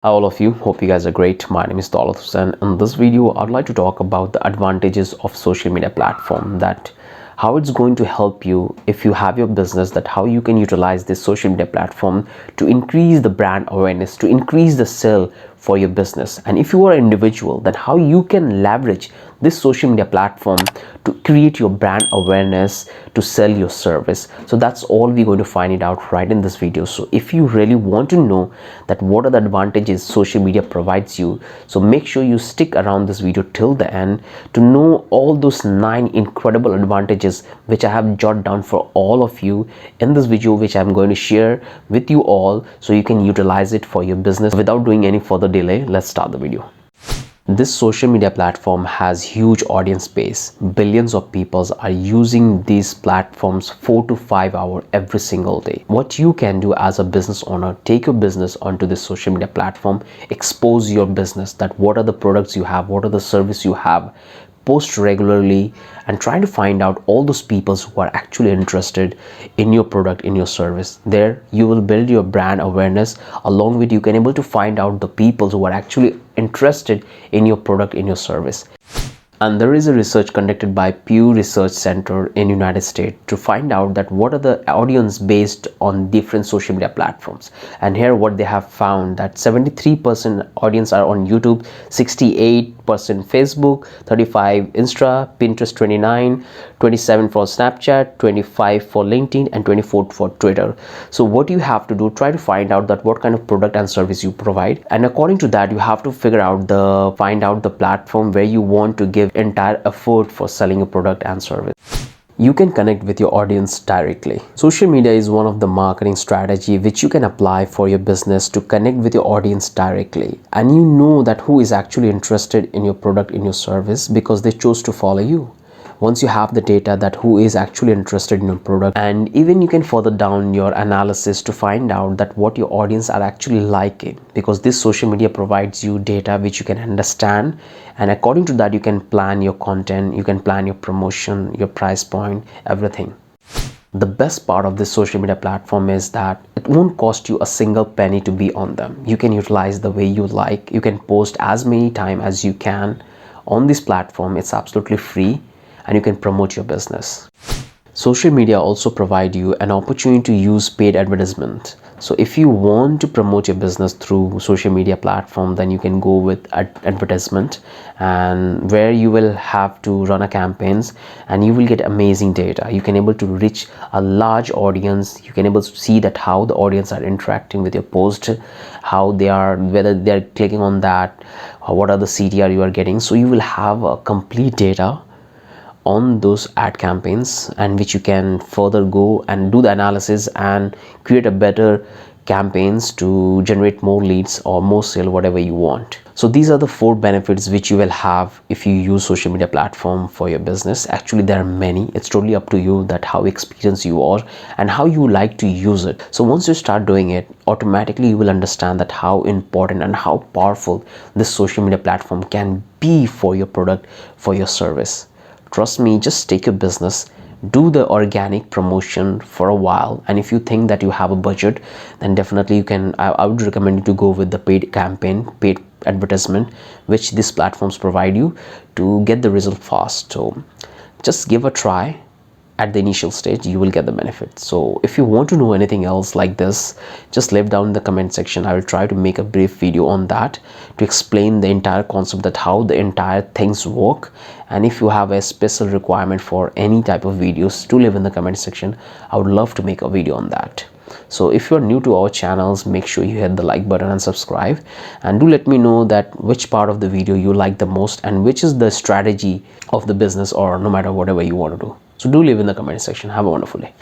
Hi all of you, hope you guys are great. My name is Daulat, and in this video I'd like to talk about the advantages of social media platform, that how it's going to help you if you have your business, that how you can utilize this social media platform to increase the brand awareness, to increase the sale for your business. And if you are an individual, then how you can leverage this social media platform to create your brand awareness, to sell your service. So that's all we're going to find it out right in this video. So if you really want to know that what are the advantages social media provides you, so make sure you stick around this video till the end to know all those 9 incredible advantages which I have jotted down for all of you in this video, which I'm going to share with you all so you can utilize it for your business. Without doing any further delay, let's start the video. This social media platform has huge audience base. Billions of people are using these platforms 4 to 5 hours every single day. What you can do as a business owner, take your business onto this social media platform, expose your business, that what are the products you have, what are the service you have, post regularly, and try to find out all those people who are actually interested in your product, in your service. There you will build your brand awareness. Along with, you can able to find out the people who are actually interested in your product, in your service. And there is a research conducted by Pew Research Center in United States to find out that what are the audience based on different social media platforms. And here what they have found, that 73% audience are on YouTube, 68% Facebook, 35 Insta, Pinterest 29, 27 for Snapchat, 25 for LinkedIn, and 24 for Twitter. So what you have to do, try to find out that what kind of product and service you provide, and according to that you have to find out the platform where you want to give entire effort for selling a product and service. You can connect with your audience directly. Social media is one of the marketing strategy which you can apply for your business to connect with your audience directly, and you know that who is actually interested in your product, in your service, because they chose to follow you. Once you have the data that who is actually interested in your product, and even you can further down your analysis to find out that what your audience are actually liking, because this social media provides you data which you can understand, and according to that you can plan your content, you can plan your promotion, your price point, everything. The best part of this social media platform is that it won't cost you a single penny to be on them. You can utilize the way you like. You can post as many times as you can on this platform. It's absolutely free, and you can promote your business. Social media also provide you an opportunity to use paid advertisement. So if you want to promote your business through social media platform, then you can go with advertisement, and where you will have to run a campaigns, and you will get amazing data. You can able to reach a large audience. You can able to see that how the audience are interacting with your post, how they are, whether they are clicking on that, or what are the CTR you are getting. So you will have a complete data on those ad campaigns, and which you can further go and do the analysis and create a better campaigns to generate more leads or more sale, whatever you want. So these are the 4 benefits which you will have if you use social media platform for your business. Actually there are many. It's totally up to you that how experienced you are and how you like to use it. So once you start doing it, automatically you will understand that how important and how powerful this social media platform can be for your product, for your service. Trust me, just take your business, do the organic promotion for a while, and if you think that you have a budget, then definitely you can, I would recommend you to go with the paid campaign, paid advertisement, which these platforms provide you to get the result fast. So just give a try. At the initial stage you will get the benefits. So if you want to know anything else like this, just leave down in the comment section. I will try to make a brief video on that to explain the entire concept, that how the entire things work. And if you have a special requirement for any type of videos, to leave in the comment section. I would love to make a video on that. So if you're new to our channels, make sure you hit the like button and subscribe, and do let me know that which part of the video you like the most, and which is the strategy of the business, or no matter whatever you want to do. So do leave in the comment section. Have a wonderful day.